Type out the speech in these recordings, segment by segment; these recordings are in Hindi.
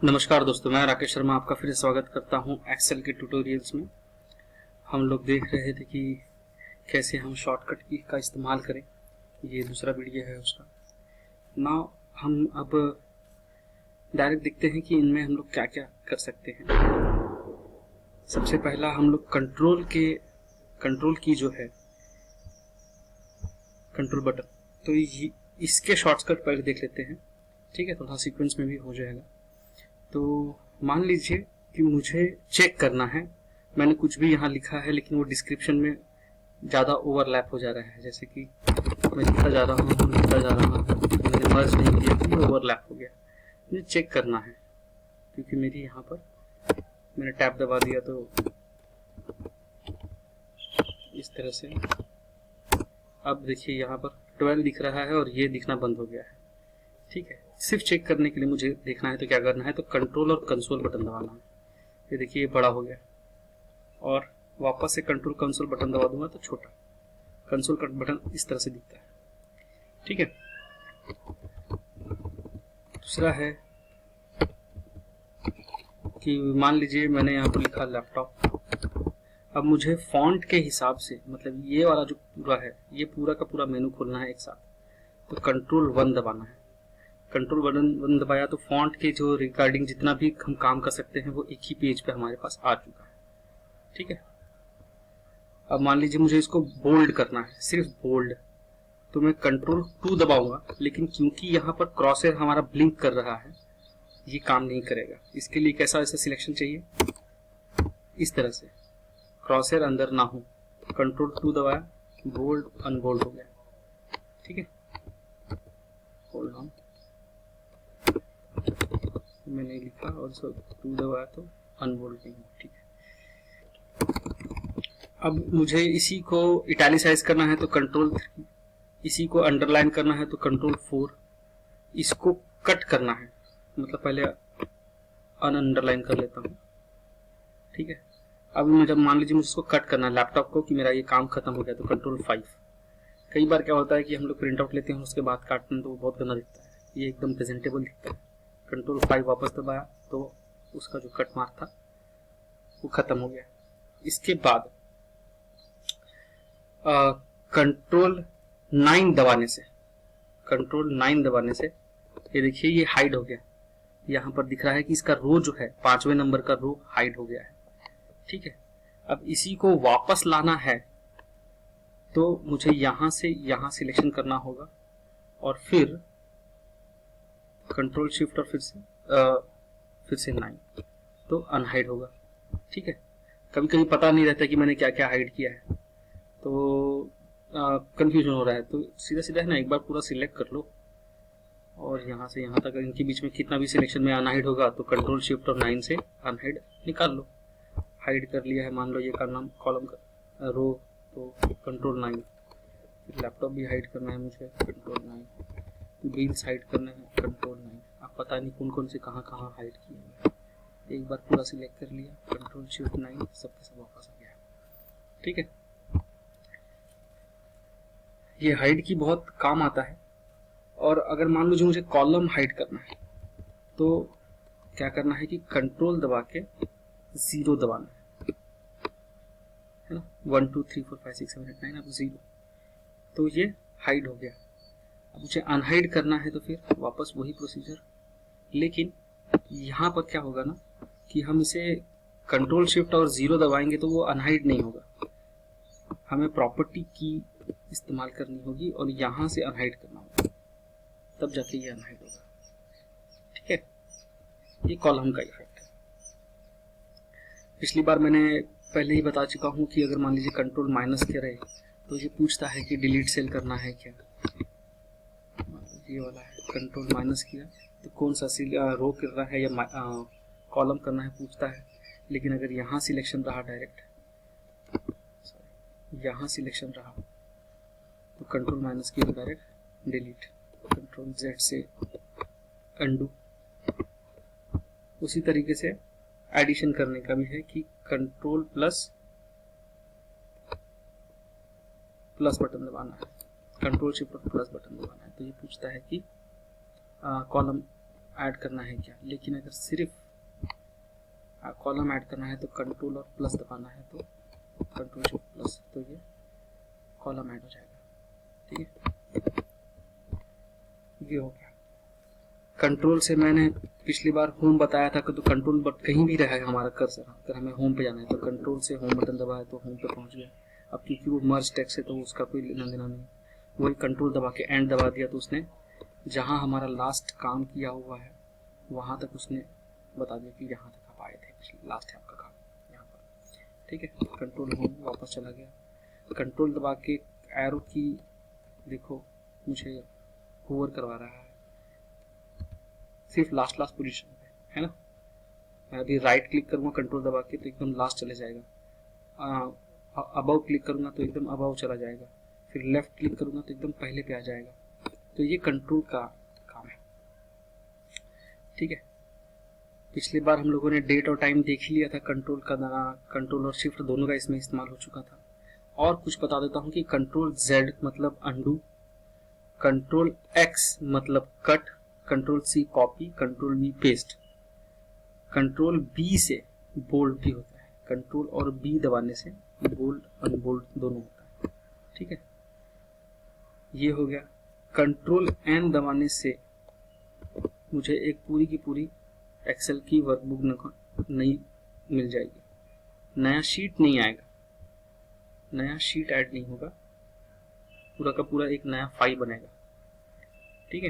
नमस्कार दोस्तों, मैं राकेश शर्मा आपका फिर से स्वागत करता हूं एक्सेल के ट्यूटोरियल्स में। हम लोग देख रहे थे कि कैसे हम शॉर्टकट की का इस्तेमाल करें। ये दूसरा वीडियो है उसका। नाउ हम अब डायरेक्ट देखते हैं कि इनमें हम लोग क्या क्या कर सकते हैं। सबसे पहला हम लोग कंट्रोल की जो है कंट्रोल बटन, तो इसके शॉर्टकट पहले देख लेते हैं। ठीक है, थोड़ा सीक्वेंस में भी हो जाएगा। तो मान लीजिए कि मुझे चेक करना है, मैंने कुछ भी यहाँ लिखा है लेकिन वो डिस्क्रिप्शन में ज़्यादा ओवरलैप हो जा रहा है। जैसे कि मैं लिखता जा रहा हूँ, मैंने मर्ज नहीं किया कि ओवरलैप हो गया। मुझे चेक करना है क्योंकि मेरी यहाँ पर मैंने टैब दबा दिया तो इस तरह से अब देखिए यहाँ पर 12 दिख रहा है और ये दिखना बंद हो गया है। ठीक है, सिर्फ चेक करने के लिए मुझे देखना है तो क्या करना है, तो कंट्रोल और कंसोल बटन दबाना है। ये देखिए ये बड़ा हो गया और वापस से कंट्रोल कंसोल बटन दबा दूंगा तो छोटा कंसोल बटन इस तरह से दिखता है। ठीक है, दूसरा है कि मान लीजिए मैंने यहाँ पर लिखा लैपटॉप। अब मुझे फॉन्ट के हिसाब से, मतलब ये वाला जो पूरा है, ये पूरा का पूरा मेनू खोलना है एक साथ, तो कंट्रोल 1 दबाना है। कंट्रोल बटन दबाया तो फॉन्ट के जो रिगार्डिंग जितना भी हम काम कर सकते हैं वो एक ही पेज पे हमारे पास आ चुका है। ठीक है, अब मान लीजिए मुझे इसको बोल्ड करना है, सिर्फ बोल्ड, तो मैं कंट्रोल 2 दबाऊंगा, लेकिन क्योंकि यहाँ पर क्रॉसहेयर हमारा ब्लिंक कर रहा है ये काम नहीं करेगा। इसके लिए कैसा ऐसा सिलेक्शन चाहिए, इस तरह से क्रॉसहेयर अंदर ना हो। कंट्रोल 2 दबाया, बोल्ड अनबोल्ड हो गया। ठीक है, होल्ड ऑन, मैंने लिखा और 2 दबाया तो अनबोल्ड नहीं। ठीक है, अब मुझे इसी को इटैलिसाइज करना है तो कंट्रोल 3, इसी को अंडरलाइन करना है तो कंट्रोल 4, इसको कट करना है, मतलब पहले अनअंडरलाइन कर लेता हूँ। ठीक है, अब मैं जब मान लीजिए मुझे इसको कट करना है लैपटॉप को कि मेरा ये काम खत्म हो गया, तो कंट्रोल 5। कई बार क्या होता है कि हम लोग प्रिंट आउट लेते हैं उसके बाद काटते हैं तो वो बहुत गंदा दिखता है, ये एकदम प्रेजेंटेबल दिखता है। कंट्रोल 5 वापस दबाया तो उसका जो कट मार्क था वो खत्म हो गया। इसके बाद कंट्रोल 9 दबाने से ये देखिए ये हाइड हो गया। यहाँ पर दिख रहा है कि इसका रो जो है 5वें नंबर का रो हाइड हो गया है। ठीक है, अब इसी को वापस लाना है तो मुझे यहाँ से यहाँ सिलेक्शन करना होगा और फिर कंट्रोल शिफ्ट और फिर से 9 तो अनहाइड होगा। ठीक है, कभी कभी पता नहीं रहता कि मैंने क्या क्या हाइड किया है तो कंफ्यूजन हो रहा है, तो सीधा सीधा है ना, एक बार पूरा सिलेक्ट कर लो और यहाँ से यहाँ तक इनके बीच में कितना भी सिलेक्शन में अनहाइड होगा तो कंट्रोल शिफ्ट और 9 से अनहाइड निकाल लो। हाइड कर लिया है, मान लो ये का नाम कॉलम का रो, तो कंट्रोल 9। लैपटॉप भी हाइड करना है मुझे, कंट्रोल 9। व्हील्स हाइड करना है, कंट्रोल 9। आप पता नहीं कौन कौन से कहाँ कहाँ हाइड किए हैं, एक बार पूरा सिलेक्ट कर लिया, कंट्रोल शिफ्ट 9, सब वापस आ गया। ठीक है, ये हाइड की बहुत काम आता है। और अगर मान लीजिए मुझे कॉलम हाइड करना है तो क्या करना है कि कंट्रोल दबा के 0 दबाना है ना, 1 2 3 4 5 6 7 8 9, अब 0, तो ये हाइड हो गया। अब मुझे अनहाइड करना है तो फिर वापस वही प्रोसीजर, लेकिन यहाँ पर क्या होगा ना कि हम इसे कंट्रोल शिफ्ट और 0 दबाएंगे तो वो अनहाइड नहीं होगा, हमें प्रॉपर्टी की इस्तेमाल करनी होगी और यहाँ से अनहाइड करना होगा, तब जाके ये अनहाइड होगा। ठीक है, ये कॉलम का इफेक्ट है। पिछली बार मैंने पहले ही बता चुका हूँ कि अगर मान लीजिए कंट्रोल माइनस के रहे तो ये पूछता है कि डिलीट सेल करना है क्या। ये वाला है, कंट्रोल माइनस किया तो कौन सा रो करना है या कॉलम करना है पूछता है। लेकिन अगर यहाँ सिलेक्शन रहा डायरेक्ट, यहाँ सिलेक्शन रहा तो कंट्रोल माइनस किया डायरेक्ट डिलीट, कंट्रोल Z से अंडू। उसी तरीके से एडिशन करने का भी है कि कंट्रोल प्लस बटन दबाना है, कंट्रोल शिफ्ट प्लस बटन दबाना है, तो ये पूछता है कि कॉलम ऐड करना है क्या, लेकिन अगर सिर्फ कॉलम ऐड करना है तो कंट्रोल और प्लस दबाना है, तो कंट्रोल शिफ्ट प्लस, तो ये कॉलम ऐड हो जाएगा। ठीक है, ये हो गया। कंट्रोल से मैंने पिछली बार होम बताया था, तो कंट्रोल बट कहीं भी रहेगा हमारा कर्सर, अगर हमें होम पे जाना है तो कंट्रोल से होम बटन दबाया तो होम पे पहुंच गया। अब क्योंकि वो मर्ज टेक्स्ट है तो उसका कोई लेना देना नहीं, वही कंट्रोल दबा के एंड दबा दिया तो उसने जहां हमारा लास्ट काम किया हुआ है वहां तक उसने बता दिया कि यहाँ तक आप आए थे, लास्ट है आपका काम यहाँ पर। ठीक है, कंट्रोल होम वापस चला गया। कंट्रोल दबा के एरो की देखो मुझे होवर करवा रहा है सिर्फ लास्ट पोजीशन पे, है ना। मैं अभी राइट क्लिक करूंगा कंट्रोल दबा के तो एकदम लास्ट चले जाएगा, अबव क्लिक करूंगा तो एकदम अबव चला जाएगा, फिर लेफ्ट क्लिक करूंगा तो एकदम पहले पे आ जाएगा। तो ये कंट्रोल का काम है। ठीक है, पिछली बार हम लोगों ने डेट और टाइम देख ही लिया था, कंट्रोल का कंट्रोल और शिफ्ट दोनों का इसमें इस्तेमाल हो चुका था। और कुछ बता देता हूँ कि कंट्रोल Z मतलब अंडू, कंट्रोल X मतलब cut, control C copy, control V paste, control B से बोल्ड भी होता है, कंट्रोल और B दबाने से बोल्ड अनबोल्ड दोनों होता है। ठीक है, ये हो गया। कंट्रोल N दबाने से मुझे एक पूरी की पूरी एक्सेल की वर्कबुक नई मिल जाएगी, नया शीट नहीं आएगा, नया शीट ऐड नहीं होगा, पूरा का पूरा एक नया फाइल बनेगा। ठीक है,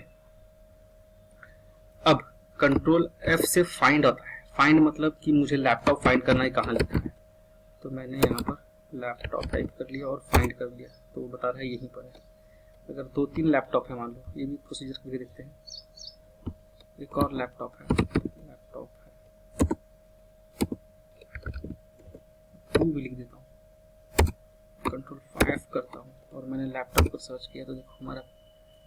अब कंट्रोल F से फाइंड आता है। फाइंड मतलब कि मुझे लैपटॉप फाइंड करना है, कहाँ लिखा है, तो मैंने यहाँ पर लैपटॉप टाइप कर लिया और फाइंड कर लिया, तो वो बता रहा है यहीं पर है। अगर 2-3 लैपटॉप है मान लो, ये भी प्रोसीजर करके देखते हैं। एक और लैपटॉप है 2 भी लिख देता हूँ, कंट्रोल 5 करता हूँ और मैंने लैपटॉप पर सर्च किया तो देखो हमारा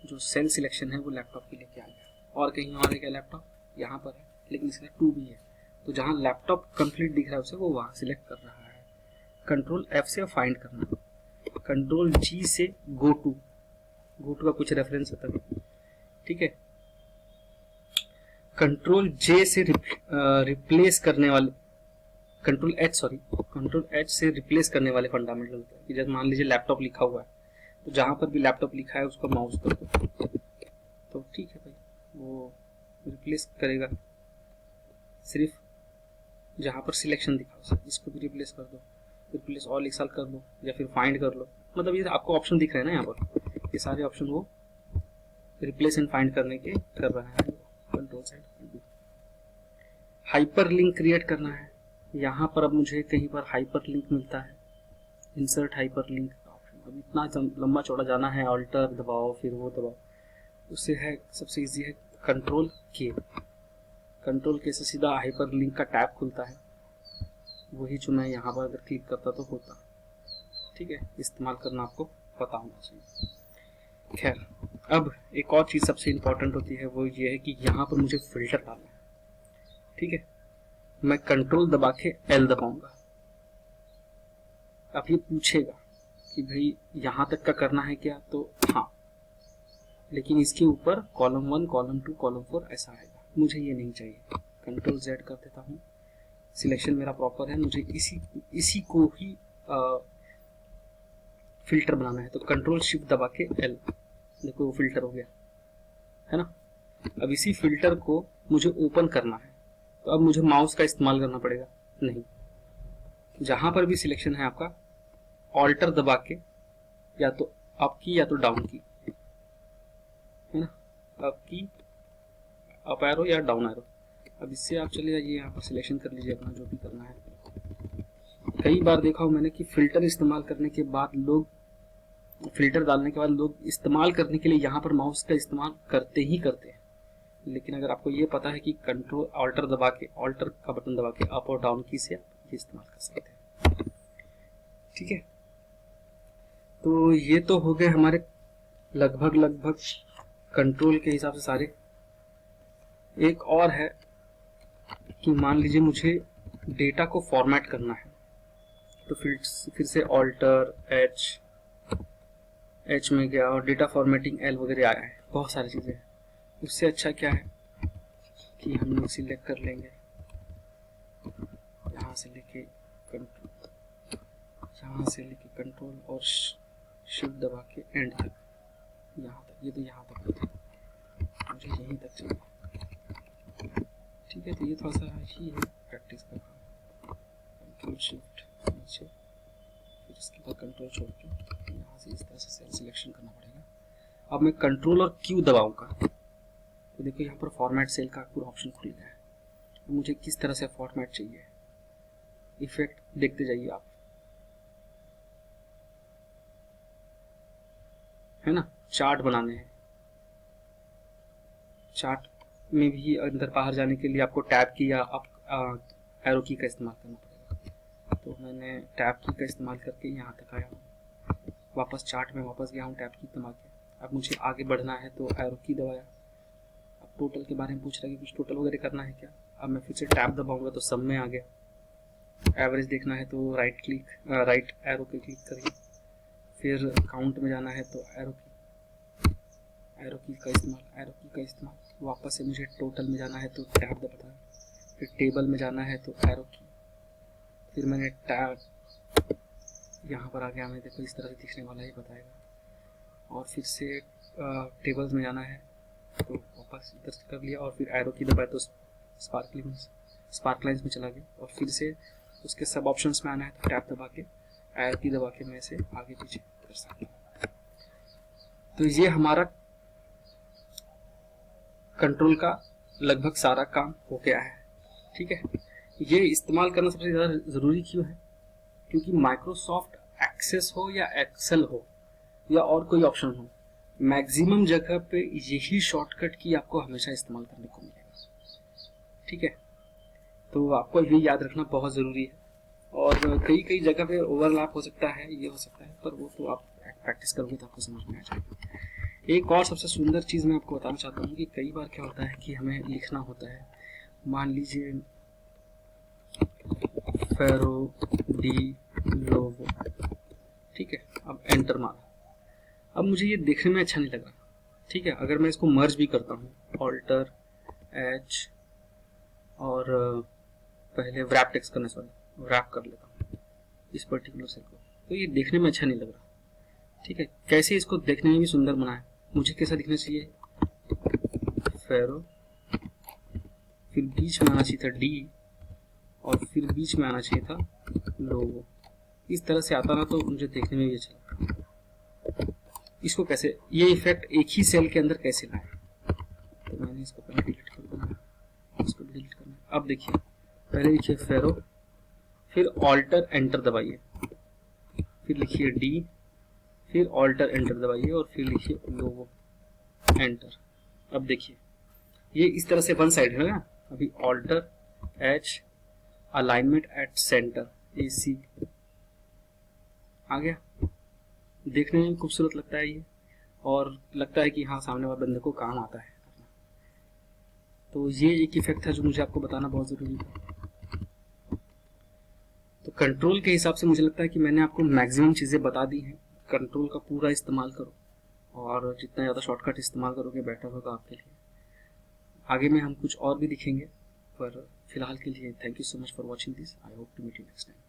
जो सेल सिलेक्शन है वो लैपटॉप के लेके आ गया। और कहीं और क्या लैपटॉप यहाँ पर है, लेकिन इसका 2 भी है, तो जहाँ लैपटॉप कंप्लीट दिख रहा है उसे वो वहाँ सिलेक्ट कर रहा है। कंट्रोल F से फाइंड करना, कंट्रोल G से गो टू का कुछ रेफरेंस होता है। ठीक है, कंट्रोल J से रिप्लेस करने वाले, कंट्रोल H से रिप्लेस करने वाले फंडामेंटल होता है कि जब मान लीजिए लैपटॉप लिखा हुआ है तो जहां पर भी लैपटॉप लिखा है उसका माउस कर दो तो ठीक है भाई, वो रिप्लेस करेगा। सिर्फ जहां पर सिलेक्शन दिखा इसको भी रिप्लेस कर दो, रिप्लेस ऑल एक साल कर दो या फिर फाइंड कर लो, मतलब ये आपको ऑप्शन दिख रहे हैं ना यहाँ पर, ये सारे ऑप्शन वो रिप्लेस एंड फाइंड करने के कर रहा है। Control side hyper link create करना है, यहाँ पर अब मुझे कहीं पर हाइपर लिंक मिलता है, इंसर्ट हाइपर लिंक का ऑप्शन। अब इतना लंबा चौड़ा जाना है, ऑल्टर दबाओ फिर वो दबाओ, उससे है सबसे इजी है कंट्रोल के से सीधा हाइपर लिंक का टैब खुलता है, वही जो मैं यहाँ पर अगर क्लिक करता तो होता। ठीक है, इस्तेमाल करना आपको पता होना चाहिए। खैर, अब एक और चीज़ सबसे इम्पोर्टेंट होती है, वो ये है कि यहाँ पर मुझे फिल्टर डालना है। ठीक है, मैं कंट्रोल दबा के L दबाऊंगा, अब ये पूछेगा कि भाई यहाँ तक का करना है क्या, तो हाँ, लेकिन इसके ऊपर कॉलम 1, कॉलम 2, कॉलम 4 ऐसा आएगा, मुझे ये नहीं चाहिए। कंट्रोल Z कर देता हूँ, सिलेक्शन मेरा प्रॉपर है, मुझे इसी को ही फिल्टर बनाना है, तो कंट्रोल शिफ्ट दबा के L, देखो वो फिल्टर हो गया है ना। अब इसी फिल्टर को मुझे ओपन करना है, तो अब मुझे माउस का इस्तेमाल करना पड़ेगा नहीं, जहां पर भी सिलेक्शन है आपका ऑल्टर दबा के या तो अप की या तो डाउन की, है ना, अप की, अप एरो या डाउन एरो। अब इससे आप चले जाइए यहाँ पर सिलेक्शन कर लीजिए अपना जो भी करना है। कई बार देखा हो मैंने कि फिल्टर इस्तेमाल करने के बाद लोग, फिल्टर डालने के बाद लोग इस्तेमाल करने के लिए यहाँ पर माउस का इस्तेमाल करते हैं, लेकिन अगर आपको ये पता है कि कंट्रोल ऑल्टर का बटन दबा के अप और डाउन की से आप ये इस्तेमाल कर सकते हैं। ठीक है, तो ये तो हो गए हमारे लगभग कंट्रोल के हिसाब से सारे। एक और है कि मान लीजिए मुझे डेटा को फॉर्मेट करना है, तो फिर से ऑल्टर एच में गया और डेटा फॉर्मेटिंग L वगैरह आया है, बहुत सारी चीज़ें हैं। उससे अच्छा क्या है कि हम लोग सिलेक्ट कर लेंगे यहाँ से लेके कंट्रोल और शिफ्ट दबा के एंड तक, यहाँ तक, ये तो यहाँ तक होता, मुझे यहीं तक चाहिए। ठीक है, तो ये थोड़ा सा ही है प्रैक्टिस का काम। कंट्रोल शिफ्ट नीचे, फिर इसके बाद कंट्रोल छोड़ के यहाँ से इस तरह से सेल सिलेक्शन करना पड़ेगा। अब मैं कंट्रोल और क्यू दबाऊंगा तो देखो यहाँ पर फॉर्मेट सेल का पूरा ऑप्शन खुल गया है। मुझे किस तरह से फॉर्मेट चाहिए, इफेक्ट देखते जाइए आप, है ना। चार्ट बनाने हैं, चार्ट में भी अंदर बाहर जाने के लिए आपको टैब की या एरो की का इस्तेमाल करना पड़ेगा। तो मैंने टैब की का इस्तेमाल करके यहाँ तक आया हूँ, वापस चार्ट में वापस गया हूँ टैब की दबा के। अब मुझे आगे बढ़ना है तो एरो की दबाया। अब टोटल के बारे में पूछ रहा है कि कुछ टोटल वगैरह करना है क्या। अब मैं फिर से टैब दबाऊंगा तो सब में आ गया। एवरेज देखना है तो राइट एरो पे क्लिक करिए, फिर काउंट में जाना है तो एरो की का इस्तेमाल। वापस से मुझे टोटल में जाना है तो टैब दबाता है, फिर टेबल में जाना है तो एरो की, फिर मैंने टैब यहाँ पर आ गया। मैं देखो इस तरह से दिखने वाला ही बताएगा। और फिर से टेबल्स में जाना है तो वापस इधर से कर लिया, और फिर एरो की दबाया तो स्पार्क लाइन्स में चला गया। और फिर से उसके सब ऑप्शंस में आना है तो टैब दबा के एरो की दबा के मैं इसे आगे पीछे कर सकता हूँ। तो ये हमारा कंट्रोल का लगभग सारा काम हो गया है। ठीक है, ये इस्तेमाल करना सबसे ज़्यादा ज़रूरी क्यों है, क्योंकि माइक्रोसॉफ्ट एक्सेस हो या एक्सेल हो या और कोई ऑप्शन हो, मैक्सिमम जगह पे यही शॉर्टकट की आपको हमेशा इस्तेमाल करने को मिलेगा। ठीक है, तो आपको ये याद रखना बहुत ज़रूरी है। और कई जगह पे ओवरलैप हो सकता है, ये हो सकता है, पर वो तो आप प्रैक्टिस करोगे तो आपको समझ में आ जाएगा। एक और सबसे सुंदर चीज़ मैं आपको बताना चाहता हूँ कि कई बार क्या होता है कि हमें लिखना होता है, मान लीजिए फेरो डी लोगो, ठीक है। अब एंटर मारा, अब मुझे ये देखने में अच्छा नहीं लग रहा। ठीक है, अगर मैं इसको मर्ज भी करता हूँ, ऑल्टर एच और पहले व्रैप टेक्स्ट करने से व्रैप कर लेता हूँ इस पर्टिकुलर सेल को, तो ये देखने में अच्छा नहीं लग रहा। ठीक है, कैसे इसको देखने में भी सुंदर बनाए, मुझे कैसा दिखना चाहिए, फेरो, फिर बीच में आना चाहिए था डी, और फिर बीच में आना चाहिए था लोगो। इस तरह से आता ना तो मुझे देखने में भी अच्छा लगता। इसको कैसे, ये इफेक्ट एक ही सेल के अंदर कैसे लाए, तो मैंने इसको पहले डिलीट कर देना, इसको डिलीट करना। अब देखिए, पहले लिखिए फेरो, फिर ऑल्टर एंटर दबाइए, फिर लिखिए डी, फिर ऑल्टर एंटर दबाइए और फिर लिखिए लोगो एंटर। अब देखिए ये इस तरह से वन साइड है ना। अभी alter H, alignment at centre, AC आ गया। देखने में खूबसूरत लगता है ये, और लगता है कि हाँ सामने वाले बंदे को काम आता है। तो ये एक इफेक्ट था जो मुझे आपको बताना बहुत ज़रूरी था। तो कंट्रोल के हिसाब से मुझे लगता है कि मैंने आपको मैक्सिमम चीज़ें बता दी हैं। कंट्रोल का पूरा इस्तेमाल करो, और जितना ज़्यादा शॉर्टकट इस्तेमाल करोगे बेटर होगा आपके लिए। आगे में हम कुछ और भी दिखेंगे, पर फिलहाल के लिए thank you so much for watching this. I hope to meet you next time.